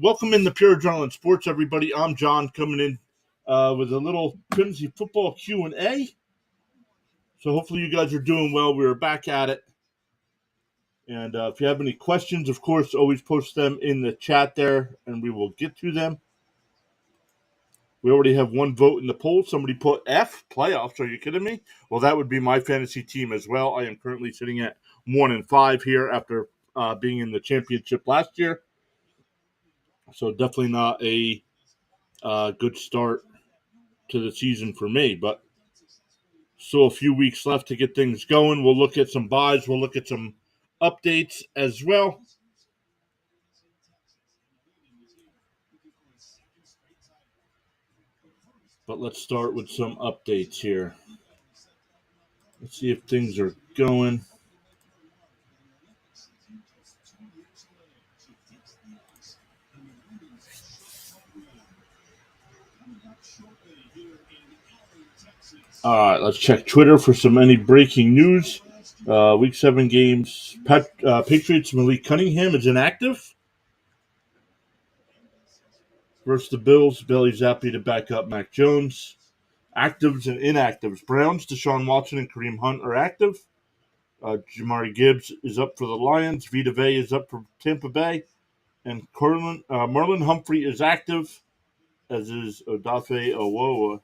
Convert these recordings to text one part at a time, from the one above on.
Welcome in the Pure Adrenaline Sports, everybody. I'm John, coming in with a little fantasy football Q&A. So hopefully you guys are doing well. We're back at it. And if you have any questions, of course, always post them in the chat there, and we will get to them. We already have one vote in the poll. Somebody put F, playoffs. Are you kidding me? Well, that would be my fantasy team as well. I am currently sitting at 1-5 here after being in the championship last year. So definitely not a good start to the season for me, but still a few weeks left to get things going. We'll look at some buys. We'll look at some updates as well. But let's start with some updates here. Let's see if things are going. All right, let's check Twitter for any breaking news. Week 7 games. Patriots, Malik Cunningham is inactive versus the Bills. Bailey Zappi to back up Mac Jones. Actives and inactives. Browns, Deshaun Watson and Kareem Hunt are active. Jamari Gibbs is up for the Lions. Vita Vea is up for Tampa Bay. And Marlon Humphrey is active, as is Odafe Owoa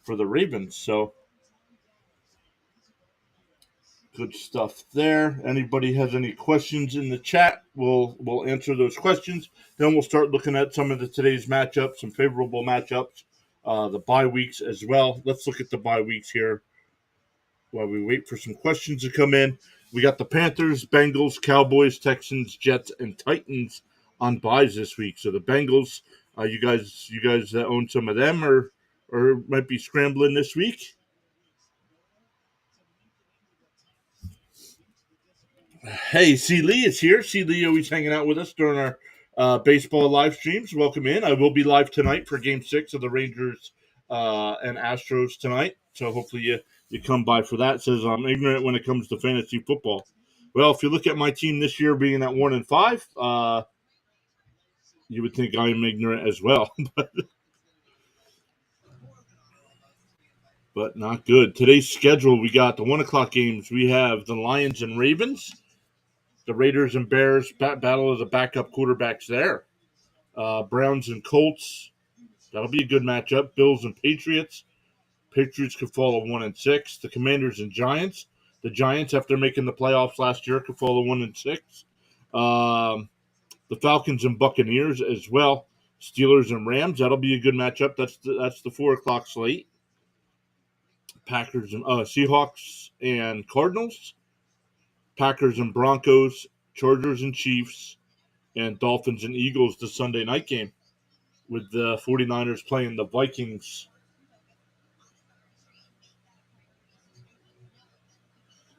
for the Ravens. So, good stuff there. Anybody has any questions in the chat, we'll answer those questions. Then we'll start looking at some of today's matchups, some favorable matchups, the bye weeks as well. Let's look at the bye weeks here while we wait for some questions to come in. We got the Panthers, Bengals, Cowboys, Texans, Jets, and Titans on buys this week. So the Bengals, you guys that own some of them or might be scrambling this week. Hey, C. Lee is here. C. Lee always hanging out with us during our baseball live streams. Welcome in. I will be live tonight for Game 6 of the Rangers and Astros tonight. So hopefully you come by for that. It says I'm ignorant when it comes to fantasy football. Well, if you look at my team this year being at 1-5, you would think I am ignorant as well. But not good. Today's schedule, we got the 1 o'clock games. We have the Lions and Ravens. The Raiders and Bears, battle of the backup quarterbacks there. Browns and Colts, that'll be a good matchup. Bills and Patriots. Patriots could fall at 1-6. The Commanders and Giants. The Giants, after making the playoffs last year, could fall at 1-6. The Falcons and Buccaneers as well. Steelers and Rams, that'll be a good matchup. That's the 4 o'clock slate. Packers and Seahawks and Cardinals. Packers and Broncos. Chargers and Chiefs. And Dolphins and Eagles, the Sunday night game, with the 49ers playing the Vikings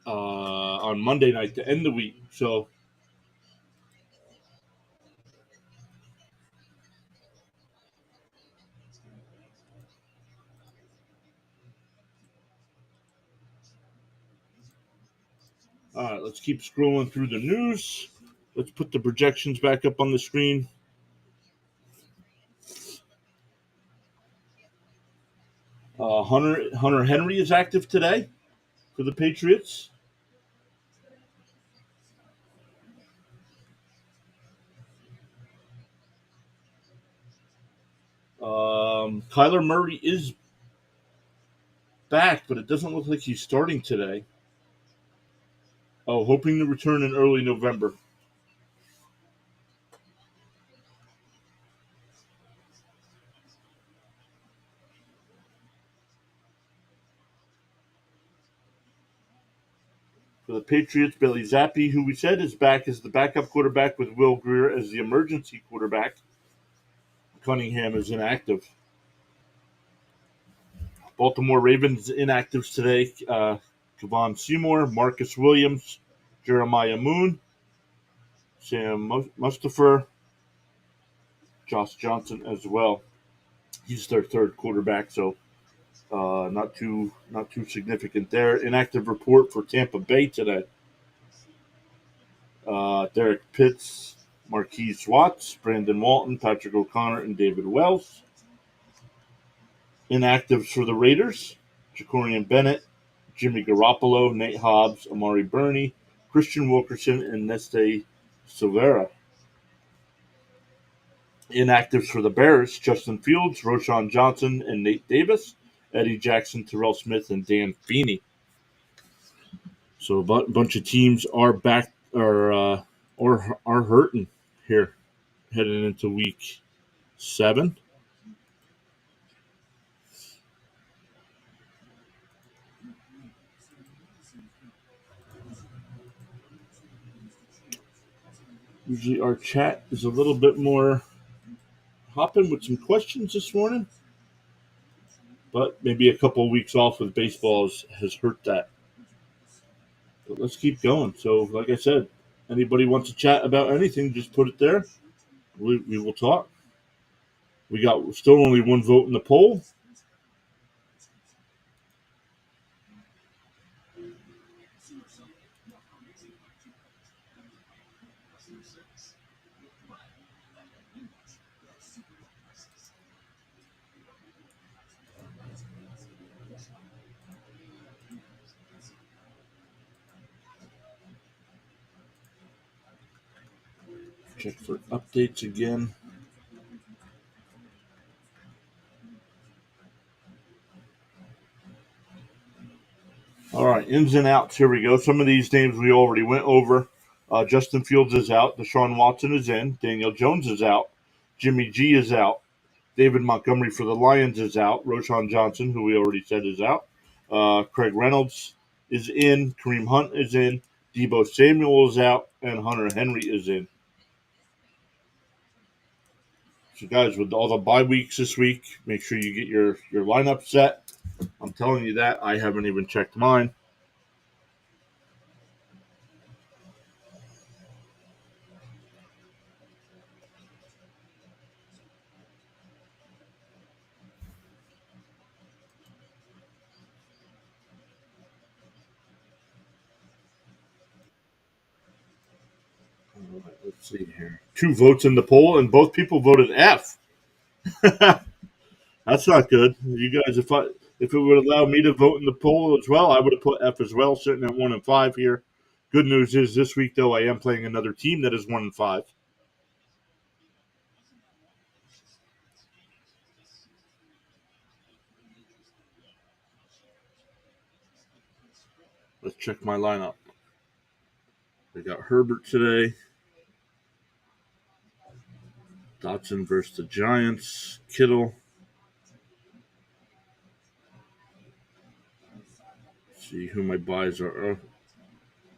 on Monday night to end the week. So, all right, let's keep scrolling through the news. Let's put the projections back up on the screen. Hunter Henry is active today for the Patriots. Kyler Murray is back, but it doesn't look like he's starting today. Oh, hoping to return in early November. For the Patriots, Bailey Zappi, who we said is back as the backup quarterback with Will Grier as the emergency quarterback. Cunningham is inactive. Baltimore Ravens inactives today. Kevon Seymour, Marcus Williams, Jeremiah Moon, Sam Mustipher, Josh Johnson as well. He's their third quarterback, so not too significant there. Inactive report for Tampa Bay today. Derek Pitts Marquise Watts, Brandon Walton, Patrick O'Connor, and David Wells. Inactives for the Raiders, Jacorian Bennett, Jimmy Garoppolo, Nate Hobbs, Amari Burney, Christian Wilkerson, and Neste Silvera. Inactives for the Bears, Justin Fields, Roshan Johnson, and Nate Davis, Eddie Jackson, Terrell Smith, and Dan Feeney. So a bunch of teams are back or are hurting here heading into week 7. Usually our chat is a little bit more hopping with some questions this morning, but maybe a couple of weeks off with baseball has hurt that. But let's keep going. So, like I said, anybody wants to chat about anything, just put it there. We will talk. We got still only one vote in the poll. Check for updates again. All right, ins and outs. Here we go. Some of these names we already went over. Justin Fields is out. Deshaun Watson is in. Daniel Jones is out. Jimmy G is out. David Montgomery for the Lions is out. Roshan Johnson, who we already said is out. Craig Reynolds is in. Kareem Hunt is in. Debo Samuel is out. And Hunter Henry is in. So, guys, with all the bye weeks this week, make sure you get your lineup set. I'm telling you that. I haven't even checked mine. All right, let's see here. 2 votes in the poll, and both people voted F. That's not good. You guys, if it would allow me to vote in the poll as well, I would have put F as well, sitting at 1 and 5 here. Good news is this week though, I am playing another team that is 1 and 5. Let's check my lineup. I got Herbert today. Dotson versus the Giants. Kittle. Let's see who my buys are.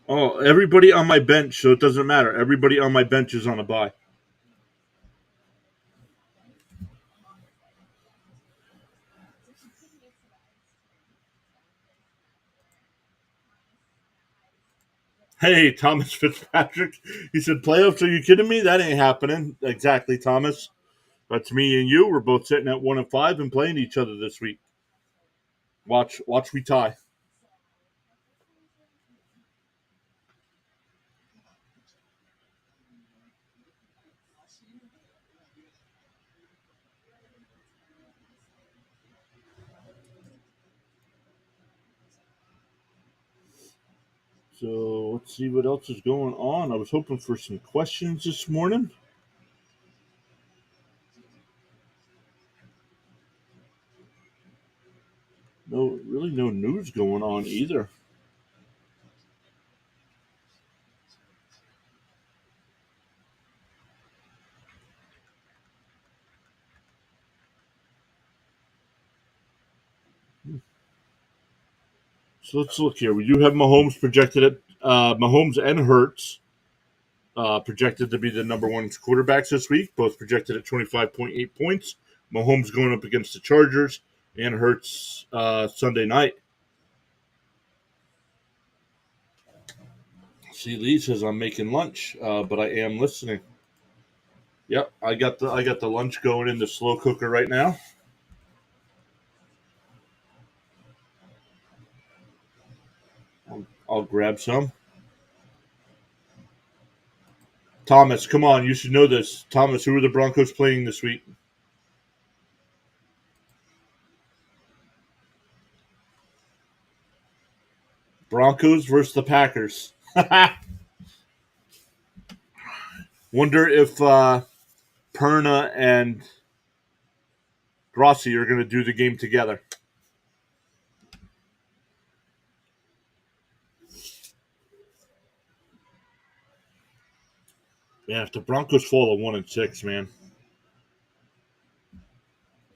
Oh, everybody on my bench, so it doesn't matter. Everybody on my bench is on a buy. Hey, Thomas Fitzpatrick. He said, playoffs, are you kidding me? That ain't happening. Exactly, Thomas. That's me and you. We're both sitting at 1 and 5 and playing each other this week. Watch we tie. So let's see what else is going on. I was hoping for some questions this morning. Really no news going on either. So let's look here. We do have Mahomes projected at Mahomes and Hurts projected to be the number 1 quarterbacks this week. Both projected at 25.8 points. Mahomes going up against the Chargers and Hurts Sunday night. See, Lee says I'm making lunch, but I am listening. Yep, I got the lunch going in the slow cooker right now. I'll grab some. Thomas, come on. You should know this. Thomas, who are the Broncos playing this week? Broncos versus the Packers. Wonder if Perna and Grossi are going to do the game together. Yeah, if the Broncos fall to 1-6, man.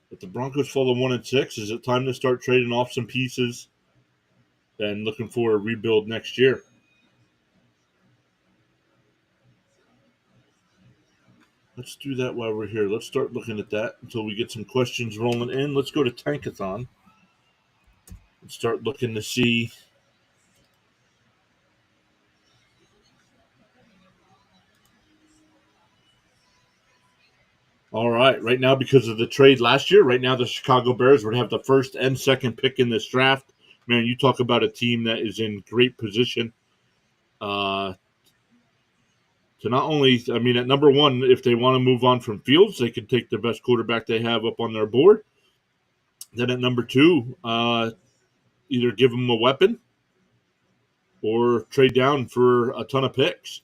If the Broncos fall to 1-6, is it time to start trading off some pieces and looking for a rebuild next year? Let's do that while we're here. Let's start looking at that until we get some questions rolling in. Let's go to Tankathon and start looking to see. All right, right now, because of the trade last year, right now the Chicago Bears would have the first and second pick in this draft. Man, you talk about a team that is in great position to not only, I mean, at number one, if they want to move on from Fields, they could take the best quarterback they have up on their board. Then at number two, either give them a weapon or trade down for a ton of picks.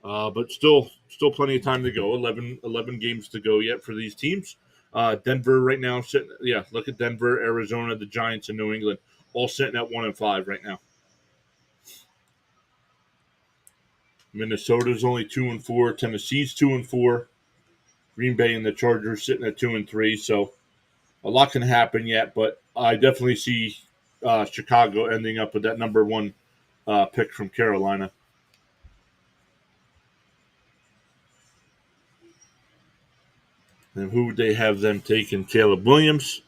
But still plenty of time to go. 11 games to go yet for these teams. Denver right now sitting. Yeah, look at Denver, Arizona, the Giants, and New England, all sitting at 1-5 right now. Minnesota's only 2-4. Tennessee's 2-4. Green Bay and the Chargers sitting at 2-3. So a lot can happen yet, but I definitely see Chicago ending up with that number one pick from Carolina. And who would they have them taking? Caleb Williams.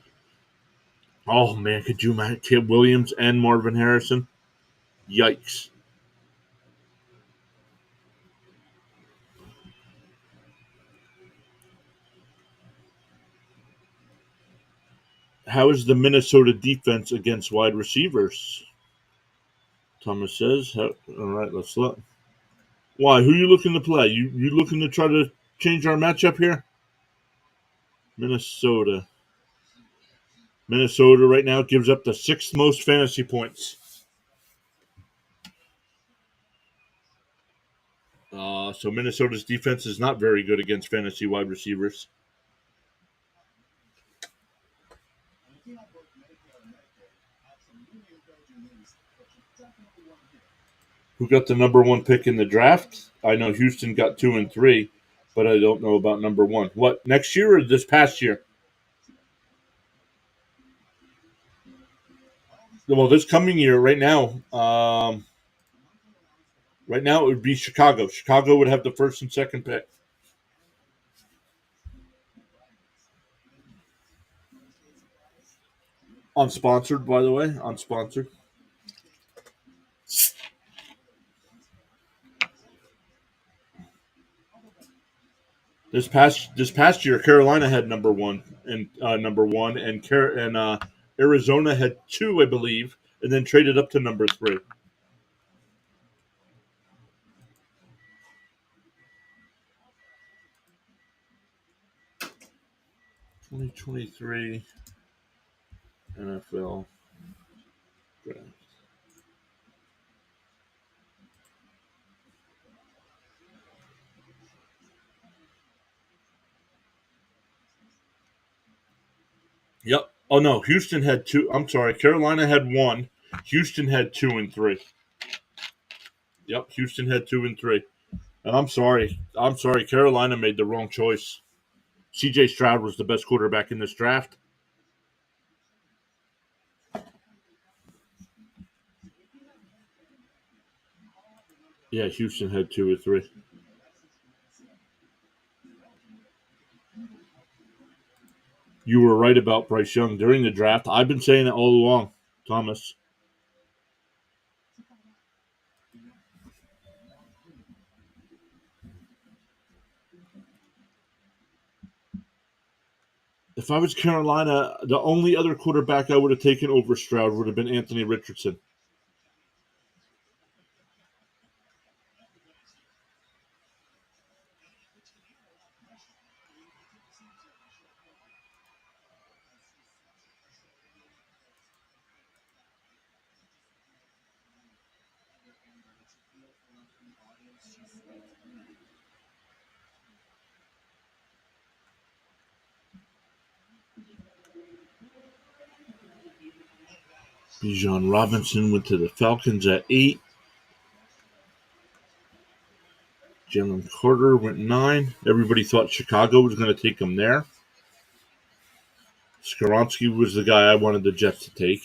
Oh, man, could you imagine Caleb Williams and Marvin Harrison? Yikes. How is the Minnesota defense against wide receivers? Thomas says. All right, let's look. Why? Who are you looking to play? You looking to try to change our matchup here? Minnesota. Minnesota right now gives up the sixth most fantasy points. So Minnesota's defense is not very good against fantasy wide receivers. Who got the number one pick in the draft? I know Houston got 2 and 3, but I don't know about number one. What, next year or this past year? Well, this coming year, right now, it would be Chicago. Chicago would have the first and second pick. Unsponsored, by the way. Unsponsored. This past year, Carolina had number one, and Arizona had 2, I believe, and then traded up to number 3. (2023) NFL draft. Yep. Oh no, Houston had 2. I'm sorry, Carolina had 1. Houston had 2 and 3. Yep, Houston had 2 and 3. And I'm sorry, Carolina made the wrong choice. C.J. Stroud was the best quarterback in this draft. Yeah, Houston had 2 or 3. You were right about Bryce Young during the draft. I've been saying it all along, Thomas. If I was Carolina, the only other quarterback I would have taken over Stroud would have been Anthony Richardson. Bijan Robinson went to the Falcons at 8. Jalen Carter went 9. Everybody thought Chicago was going to take him there. Skoronski was the guy I wanted the Jets to take.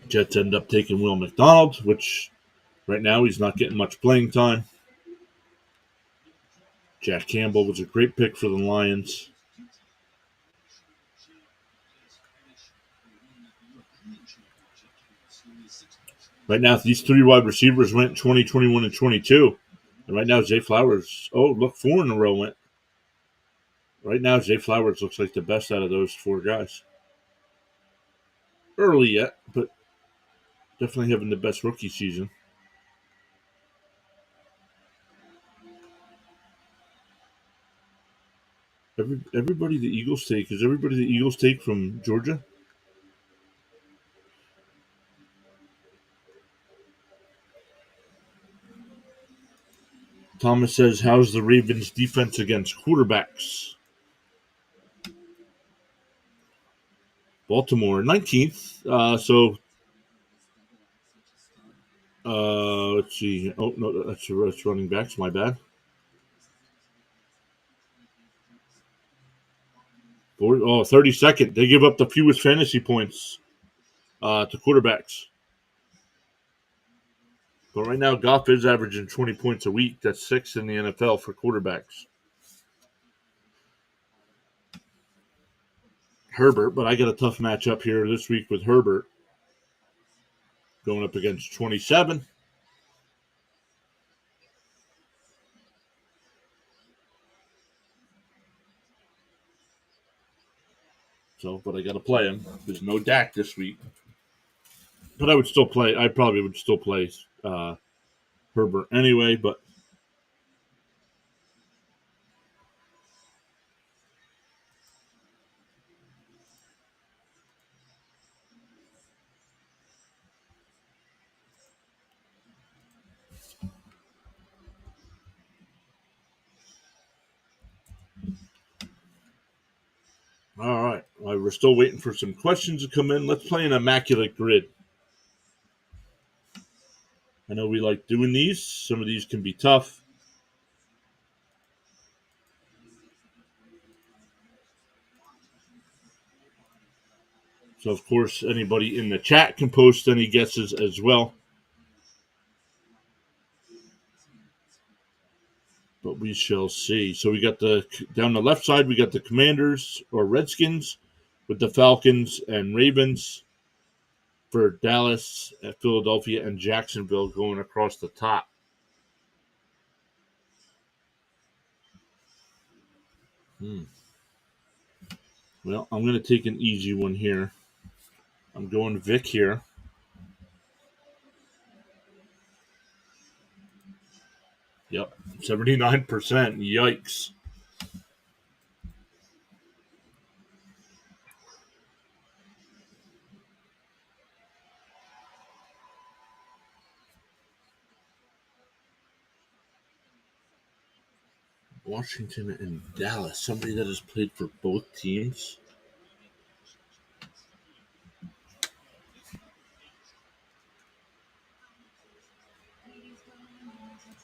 Jets end up taking Will McDonald, which right now he's not getting much playing time. Jack Campbell was a great pick for the Lions. Right now, these 3 wide receivers went 20, 21, and 22. And right now, Zay Flowers, 4 in a row went. Right now, Zay Flowers looks like the best out of those 4 guys. Early yet, but definitely having the best rookie season. Everybody the Eagles take, is everybody the Eagles take from Georgia? Thomas says, how's the Ravens defense against quarterbacks? Baltimore, 19th. Let's see. Oh, no, that's running backs. My bad. 32nd. They give up the fewest fantasy points to quarterbacks. But right now, Goff is averaging 20 points a week. That's 6th in the NFL for quarterbacks. Herbert, but I got a tough matchup here this week with Herbert going up against 27. But I got to play him. There's no Dak this week. But I would still play. I probably would still play Herbert anyway, but all right. Well, we're still waiting for some questions to come in. Let's play an immaculate grid. I know we like doing these. Some of these can be tough. So, of course, anybody in the chat can post any guesses as well. But we shall see. So we got down the left side, we got the Commanders or Redskins with the Falcons and Ravens for Dallas, Philadelphia, and Jacksonville going across the top. Well, I'm going to take an easy one here. I'm going Vic here. Yep, 79%. Yikes. Washington and Dallas. Somebody that has played for both teams.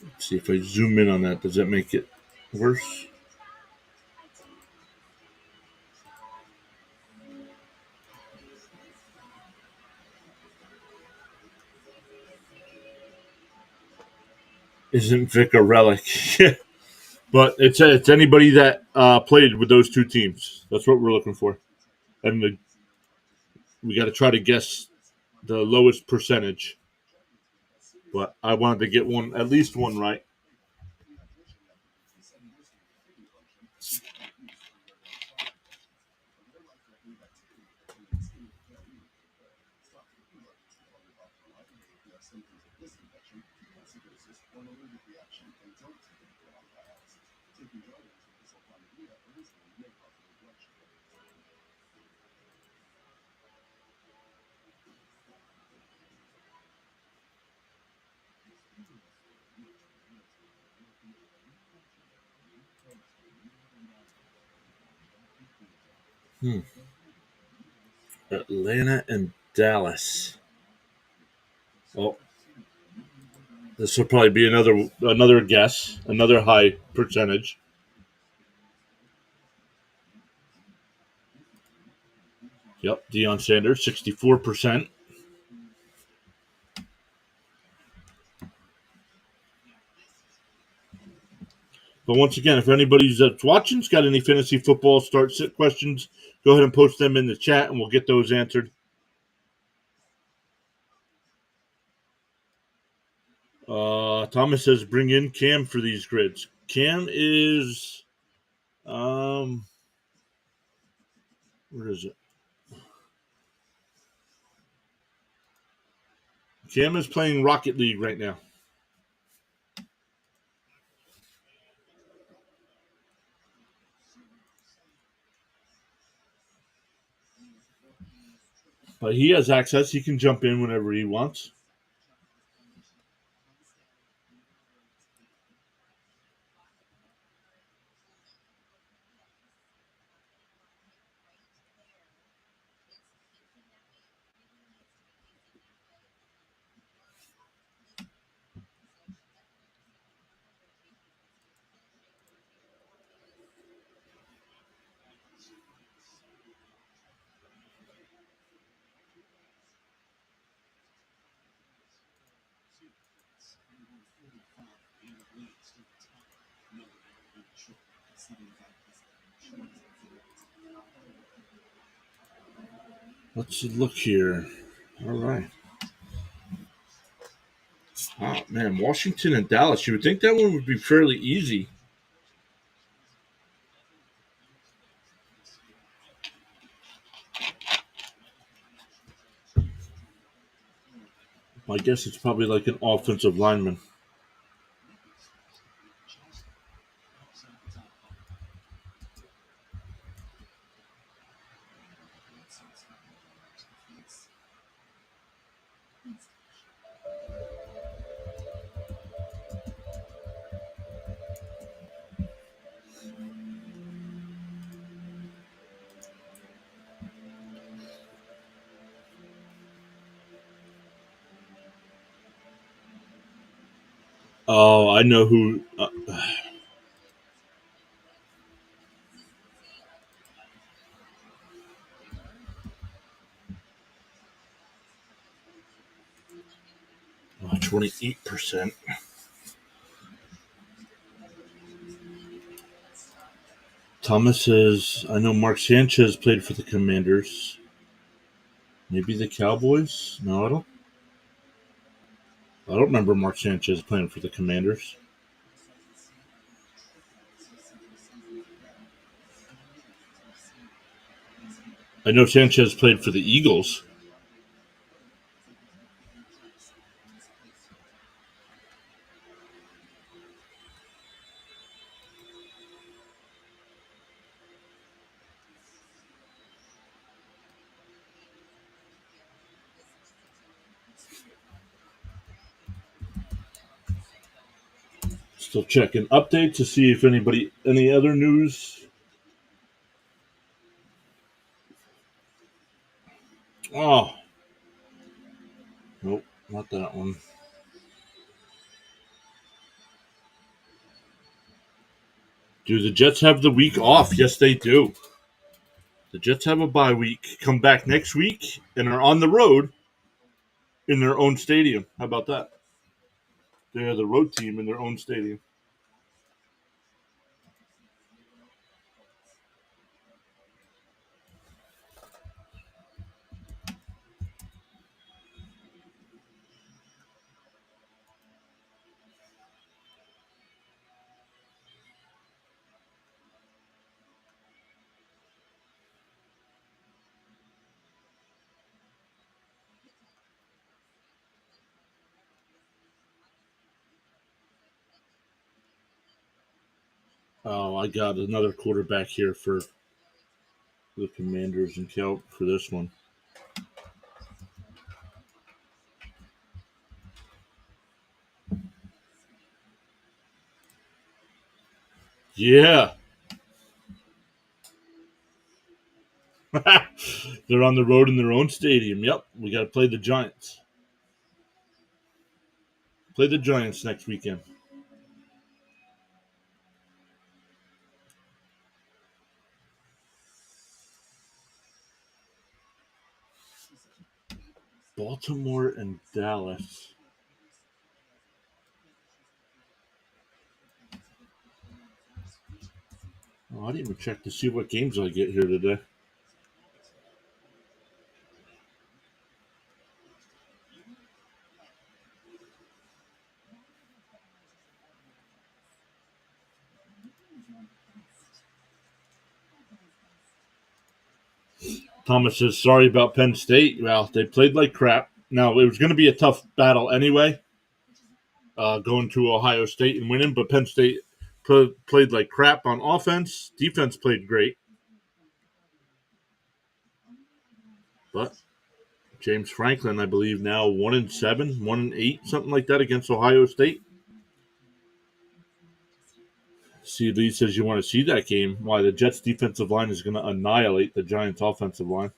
Let's see if I zoom in on that. Does that make it worse? Isn't Vic a relic? But it's anybody that played with those 2 teams. That's what we're looking for. And we got to try to guess the lowest percentage. But I wanted to get at least one right. Atlanta and Dallas. Well, this will probably be another guess, another high percentage. Yep, Deion Sanders, 64%. But once again, if anybody's that's watching's got any fantasy football start sit questions, go ahead and post them in the chat, and we'll get those answered. Thomas says, "Bring in Cam for these grids." Cam is, where is it? Cam is playing Rocket League right now. But he has access. He can jump in whenever he wants. Let's look here. All right. Oh, man, Washington and Dallas. You would think that one would be fairly easy. I guess it's probably like an offensive lineman. Oh, I know who. 28%. Thomas says, I know Mark Sanchez played for the Commanders. Maybe the Cowboys? No, I don't remember Mark Sanchez playing for the Commanders. I know Sanchez played for the Eagles. Still checking updates to see if any other news. Oh, nope, not that one. Do the Jets have the week off? Yes, they do. The Jets have a bye week, come back next week, and are on the road in their own stadium. How about that? They are the road team in their own stadium. Oh, I got another quarterback here for the Commanders and Kelp for this one. Yeah. They're on the road in their own stadium. Yep, we got to play the Giants. Play the Giants next weekend. Baltimore and Dallas. Oh, I didn't even check to see what games I get here today. Thomas says, sorry about Penn State. Well, they played like crap. Now, it was going to be a tough battle anyway, going to Ohio State and winning, but Penn State played like crap on offense. Defense played great. But James Franklin, I believe, now 1-7, 1-8, something like that against Ohio State. See, Lee says you want to see that game. Why the Jets' defensive line is going to annihilate the Giants' offensive line.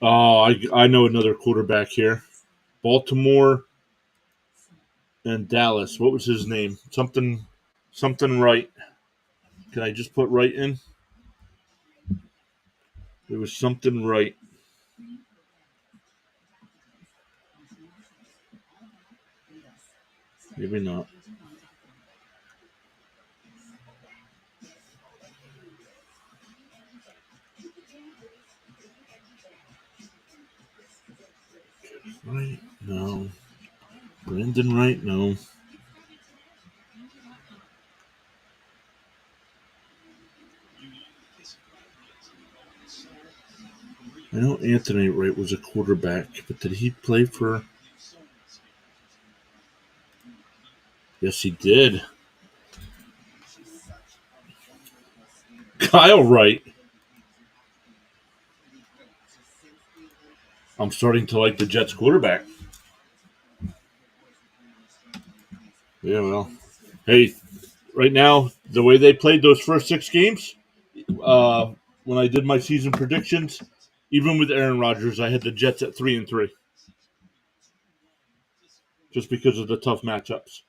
Oh, I know another quarterback here. Baltimore and Dallas. What was his name? Something Wright. Can I just put Wright in? It was something Wright. Maybe not. Wright? No. Brandon Wright? No. I know Anthony Wright was a quarterback, but did he play for... Yes, he did. Kyle Wright. I'm starting to like the Jets quarterback. Yeah, well. Hey, right now, the way they played those first 6 games, when I did my season predictions, even with Aaron Rodgers, I had the Jets at 3-3. Just because of the tough matchups.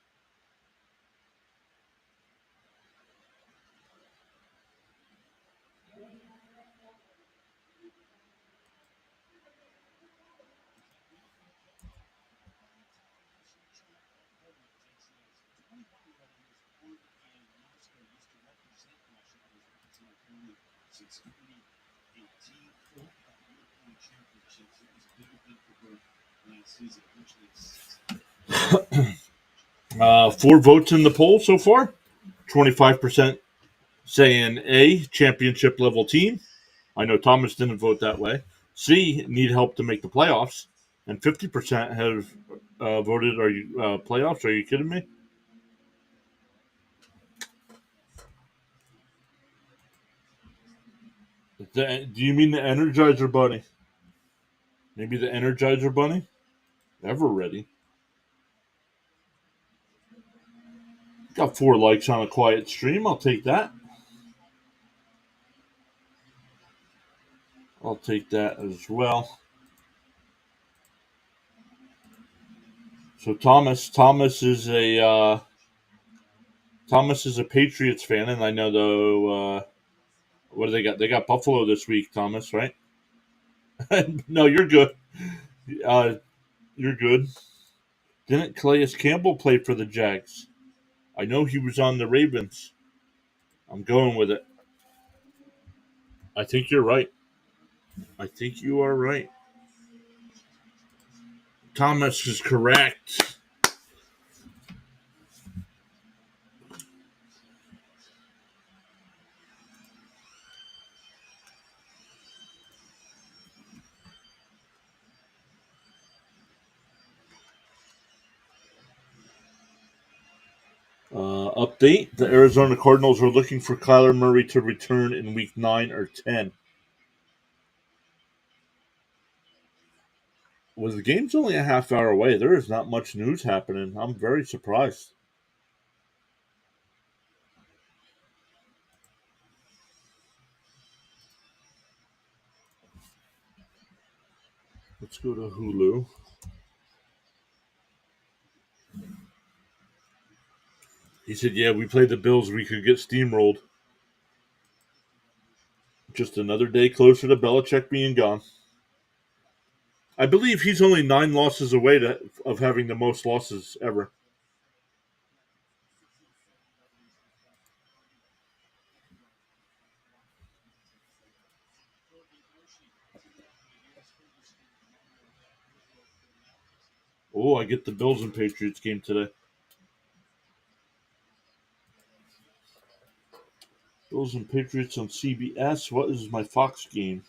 Four votes in the poll so far. 25% saying A, championship level team. I know Thomas didn't vote that way. C, need help to make the playoffs. And 50% have voted, are you playoffs? Are you kidding me? Do you mean the Energizer Bunny? Maybe the Energizer Bunny? Ever ready. Got 4 likes on a quiet stream. I'll take that. I'll take that as well. So Thomas is a Patriots fan, and I know the what do they got? They got Buffalo this week, Thomas, right? No, you're good. Uh, you're good. Didn't Calais Campbell play for the Jags? I know he was on the Ravens. I'm going with it. I think you're right. I think you are right. Thomas is correct. Update: the Arizona Cardinals are looking for Kyler Murray to return in Week 9 or 10. Well, the game's only a half hour away. There is not much news happening. I'm very surprised. Let's go to Hulu. He said, "Yeah, we played the Bills. We could get steamrolled. Just another day closer to Belichick being gone." I believe he's only 9 losses away of having the most losses ever. Oh, I get the Bills and Patriots game today. Bills and Patriots on CBS. What is my Fox game?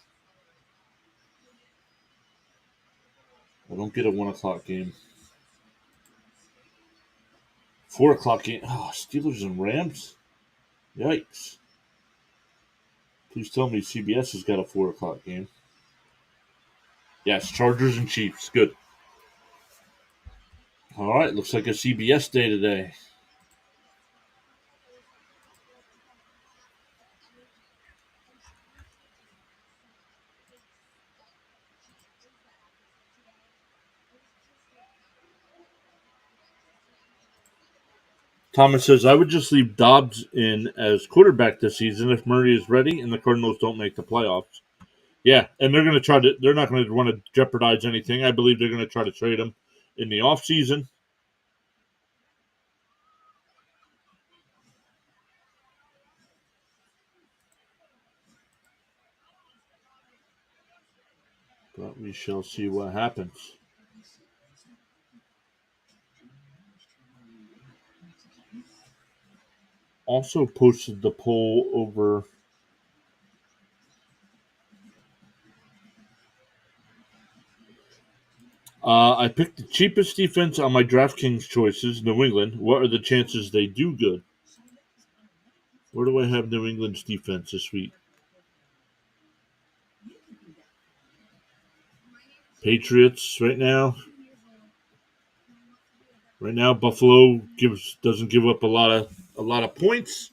I don't get a 1 o'clock game. 4 o'clock game. Oh, Steelers and Rams. Yikes! Please tell me CBS has got a 4 o'clock game. Yes, Chargers and Chiefs. Good. All right, looks like a CBS day today. Thomas says, I would just leave Dobbs in as quarterback this season if Murray is ready and the Cardinals don't make the playoffs. Yeah, and they're going to try to, they're not going to want to jeopardize anything. I believe they're going to try to trade him in the offseason. But we shall see what happens. Also posted the poll over. I picked the cheapest defense on my DraftKings choices, New England. What are the chances they do good? Where do I have New England's defense this week? Patriots right now. Right now, Buffalo doesn't give up a lot of points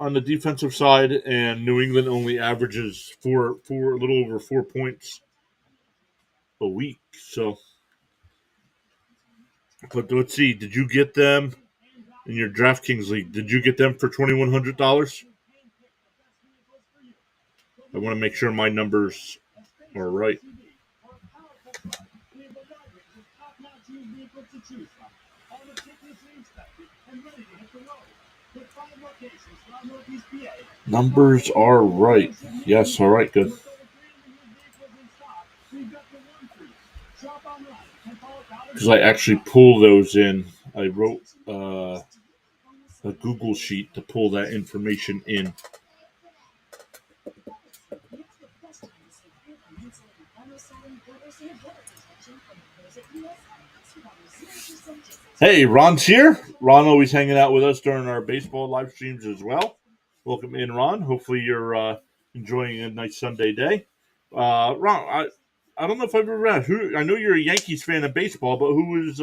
on the defensive side, and New England only averages a little over 4 points a week. So, but let's see. Did you get them in your DraftKings league? Did you get them for $2,100? I want to make sure my numbers are right. Numbers are right. Yes, all right, good. Because I actually pull those in. I wrote a Google sheet to pull that information in. Hey, Ron's here. Ron always hanging out with us during our baseball live streams as well. Welcome in, Ron. Hopefully you're enjoying a nice Sunday day. Ron, I don't know if I've ever asked who. I know you're a Yankees fan of baseball, but who is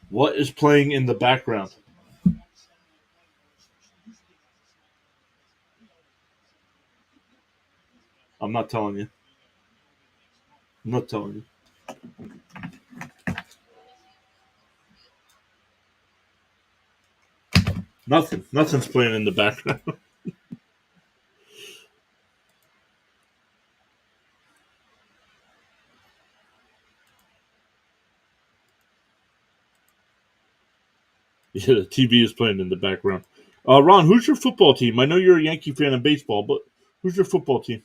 what is playing in the background? I'm not telling you. I'm not telling you. Nothing. Nothing's playing in the background. Yeah, the TV is playing in the background. Ron, who's your football team? I know you're a Yankee fan of baseball, but who's your football team?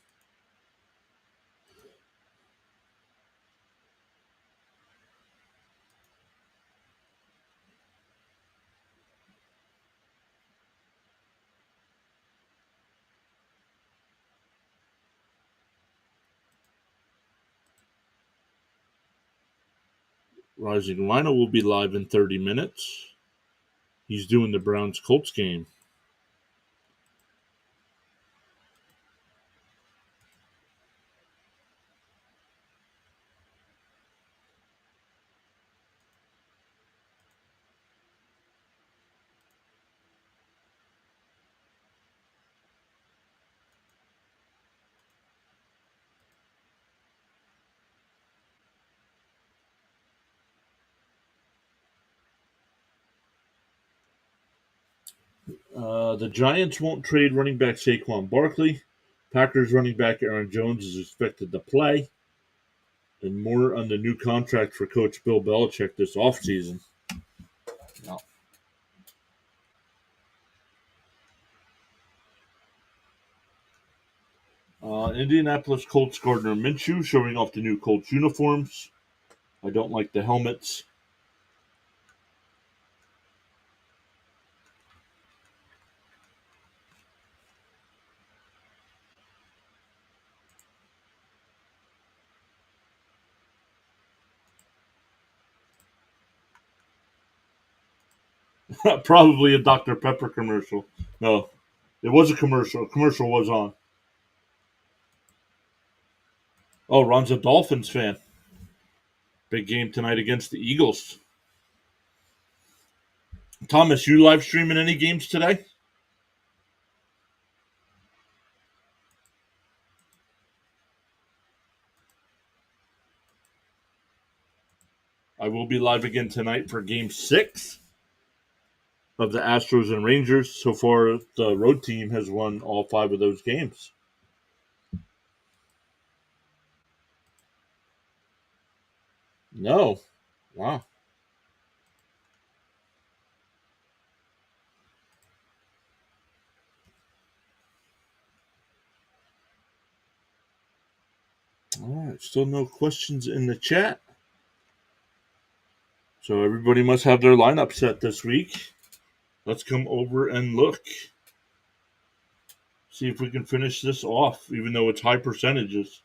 Rising Rhino will be live in 30 minutes. He's doing the Browns Colts game. The Giants won't trade running back Saquon Barkley. Packers running back Aaron Jones is expected to play. And more on the new contract for Coach Bill Belichick this offseason. No. Indianapolis Colts Gardner Minshew showing off the new Colts uniforms. I don't like the helmets. Probably a Dr. Pepper commercial. No, it was a commercial. A commercial was on. Oh, Ron's a Dolphins fan. Big game tonight against the Eagles. Thomas, you live streaming any games today? I will be live again tonight for Game 6 of the Astros and Rangers. So far, the road team has won all 5 of those games. No. Wow. All right. Still no questions in the chat. So everybody must have their lineup set this week. Let's come over and look. See if we can finish this off, even though it's high percentages.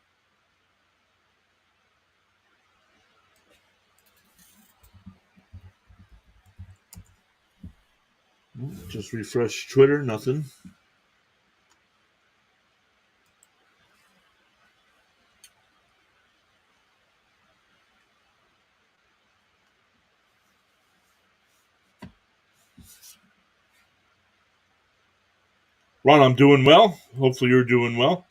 Just refresh Twitter, nothing. Ron, I'm doing well. Hopefully you're doing well.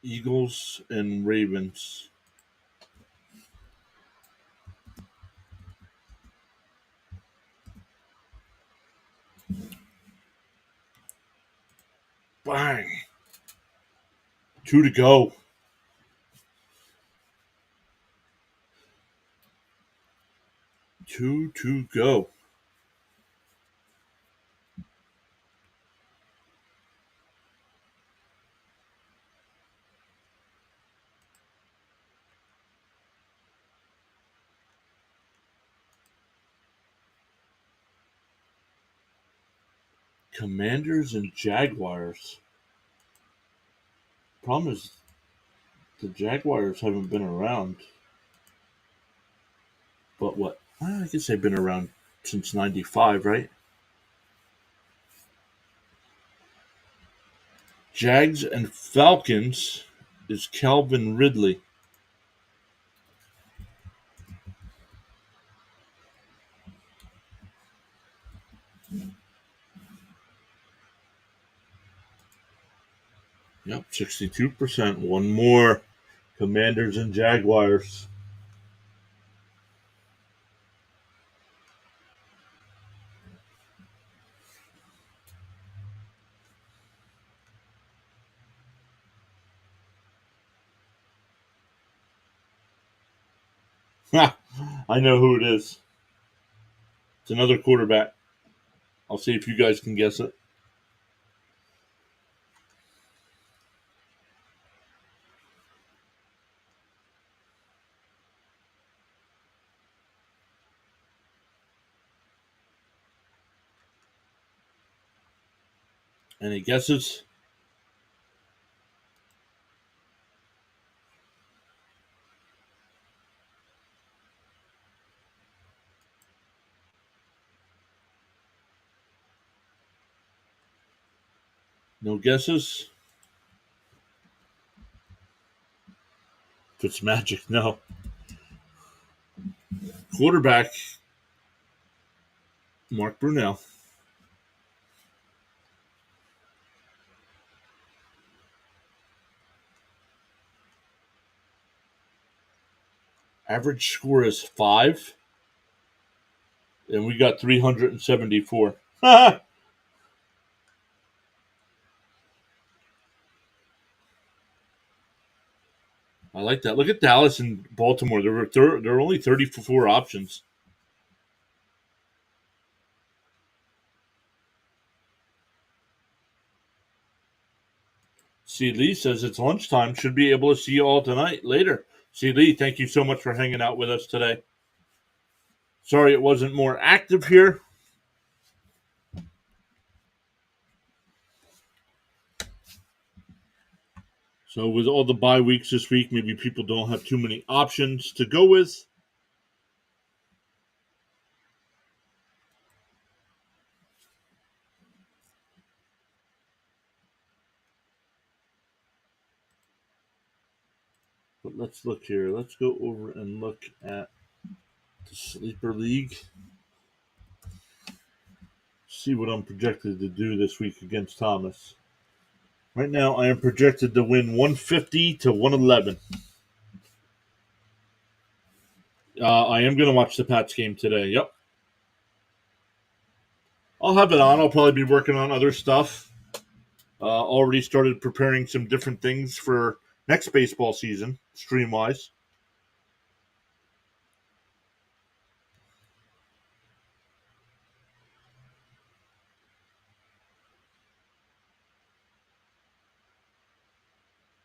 Eagles and Ravens. Bang. 2 to go. 2 to go. Commanders and Jaguars. Problem is, the Jaguars haven't been around. But what? I guess they've been around since 95, right? Jags and Falcons is Calvin Ridley. Yep, 62%. One more. Commanders and Jaguars. I know who it is. It's another quarterback. I'll see if you guys can guess it. Any guesses? No guesses? Fitzmagic, no. Quarterback, Mark Brunell. Average score is 5, and we got 374. I like that. Look at Dallas and Baltimore. There are only 34 options. C. Lee says it's lunchtime. Should be able to see you all tonight later. C. Lee, thank you so much for hanging out with us today. Sorry it wasn't more active here. So with all the bye weeks this week, maybe people don't have too many options to go with. But let's look here. Let's go over and look at the Sleeper League. See what I'm projected to do this week against Thomas. Right now, I am projected to win 150 to 111. I am going to watch the Pats game today. Yep. I'll have it on. I'll probably be working on other stuff. Already started preparing some different things for next baseball season, stream-wise.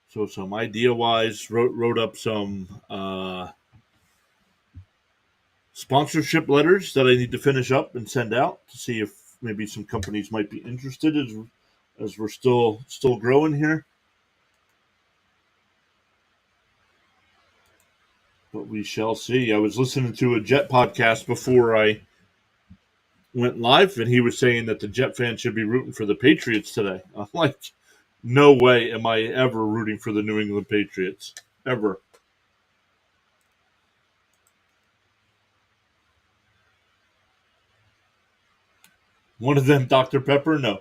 So some idea-wise, wrote up some sponsorship letters that I need to finish up and send out to see if maybe some companies might be interested as we're still growing here. But we shall see. I was listening to a Jet podcast before I went live, and he was saying that the Jet fans should be rooting for the Patriots today. I'm like, no way am I ever rooting for the New England Patriots. Ever. One of them, Dr. Pepper? No.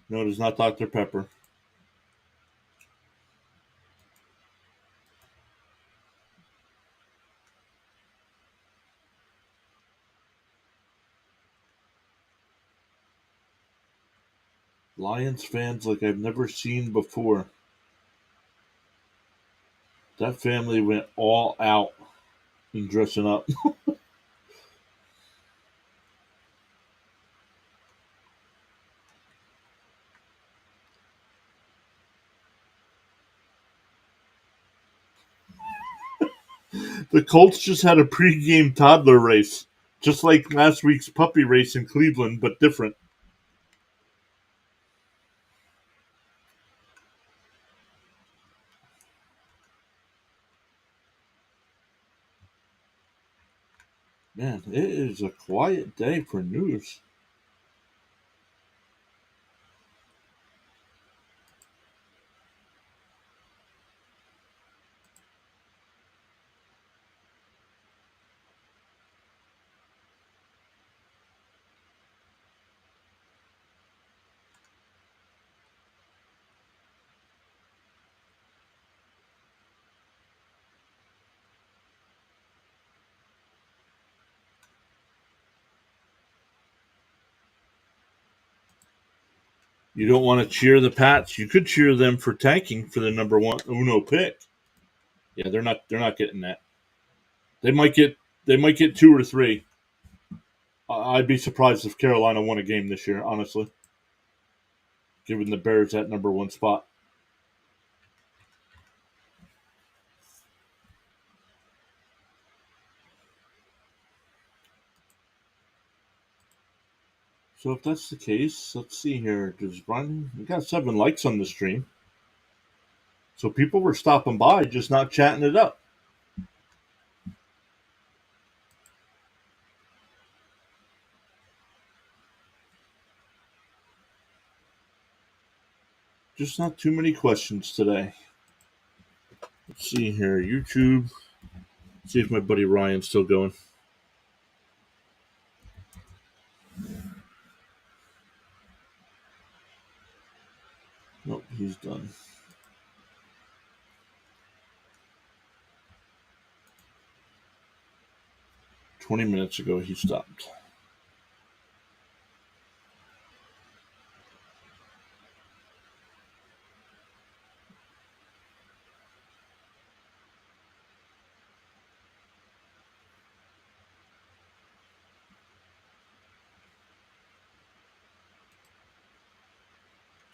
No, it is not Dr. Pepper. Lions fans like I've never seen before. That family went all out in dressing up. The Colts just had a pregame toddler race, just like last week's puppy race in Cleveland, but different. Man, it is a quiet day for news. You don't want to cheer the Pats. You could cheer them for tanking for the number one Uno pick. Yeah, they're not getting that. They might get 2 or 3. I'd be surprised if Carolina won a game this year, honestly, giving the Bears that number 1 spot. So if that's the case, let's see here. Does Brian? We got 7 likes on the stream, so people were stopping by, just not chatting it up. Just not too many questions today. Let's see here, YouTube. See if my buddy Ryan's still going. Nope, he's done. $20 ago, he stopped.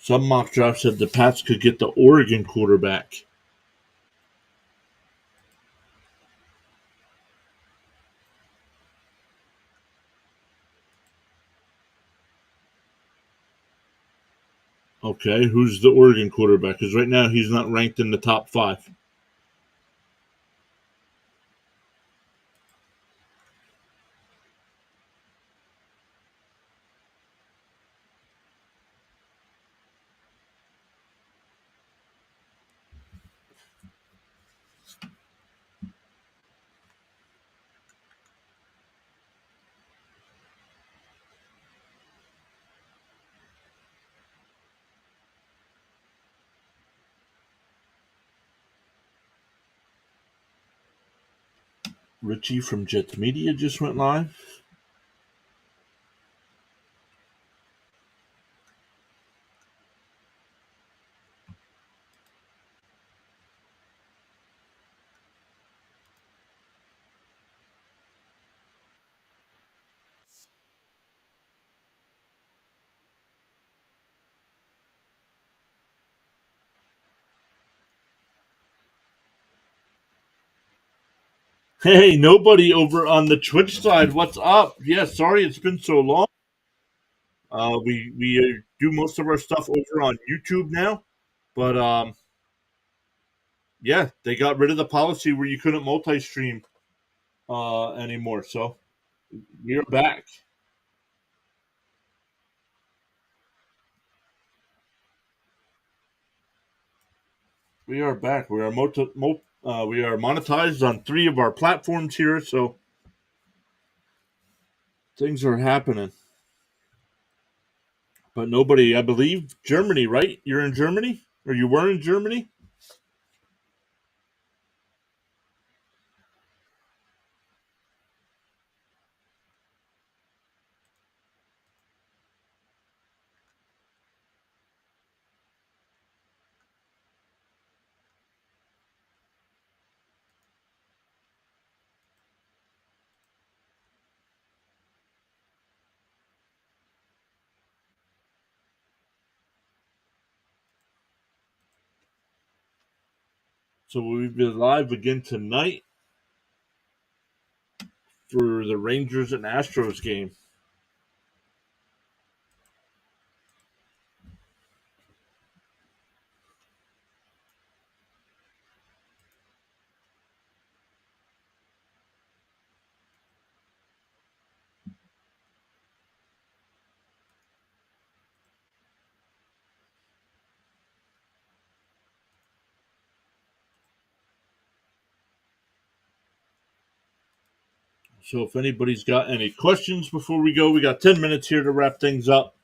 Some mock draft said the Pats could get the Oregon quarterback. Okay, who's the Oregon quarterback? Because right now he's not ranked in the top 5. Richie from Jets Media just went live. Hey, nobody over on the Twitch side. What's up? Yeah, sorry it's been so long. We do most of our stuff over on YouTube now, but yeah, they got rid of the policy where you couldn't multi-stream anymore. So we're back. We are back. We are monetized on 3 of our platforms here, so things are happening. But nobody, I believe, Germany, right? You're in Germany, or you were in Germany. So we'll be live again tonight for the Rangers and Astros game. So if anybody's got any questions before we go, we got 10 minutes here to wrap things up.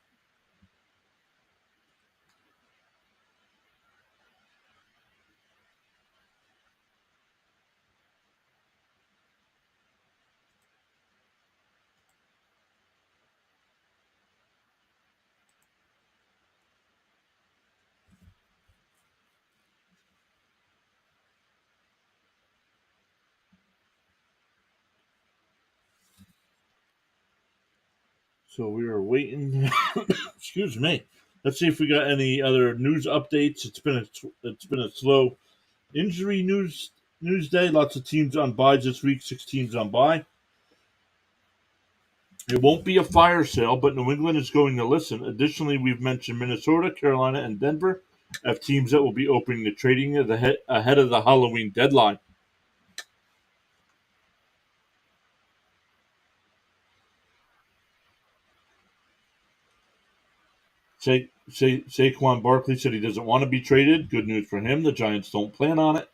So we are waiting. Excuse me. Let's see if we got any other news updates. It's been a slow injury news day. Lots of teams on buys this week. 6 teams on buy. It won't be a fire sale, but New England is going to listen. Additionally, we've mentioned Minnesota, Carolina, and Denver have teams that will be opening the trading ahead of the Halloween deadline. Saquon Barkley said he doesn't want to be traded. Good news for him. The Giants don't plan on it.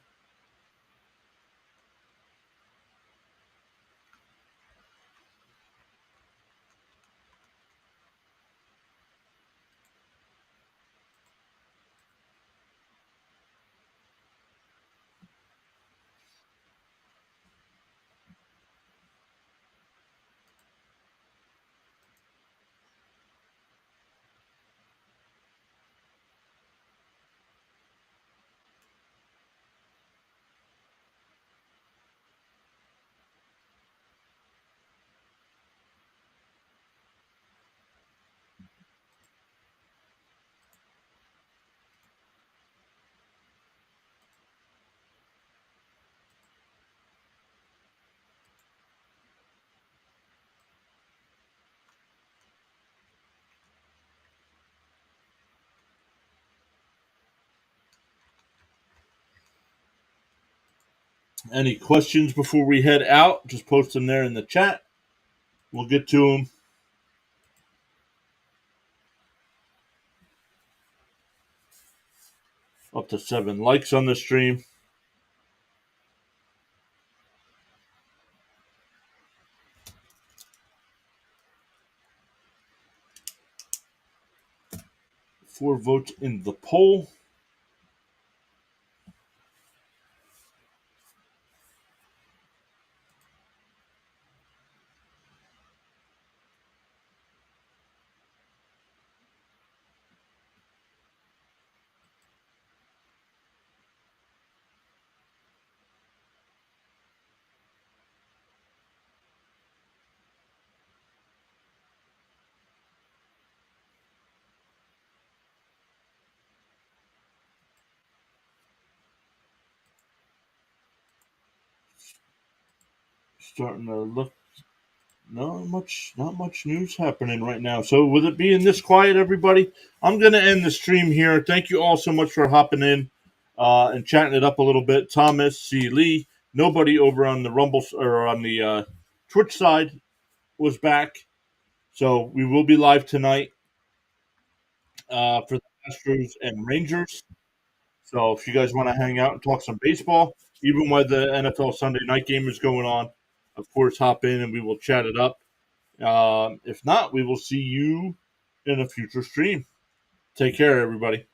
Any questions before we head out? Just post them there in the chat. We'll get to them. Up to 7 likes on the stream. Four votes in the poll. Starting to look. Not much news happening right now. So with it being this quiet, everybody, I'm gonna end the stream here. Thank you all so much for hopping in and chatting it up a little bit. Thomas, C. Lee, nobody over on the Rumble or on the Twitch side was back. So we will be live tonight for the Astros and Rangers. So if you guys want to hang out and talk some baseball, even while the NFL Sunday night game is going on, of course, hop in and we will chat it up. If not, we will see you in a future stream. Take care, everybody.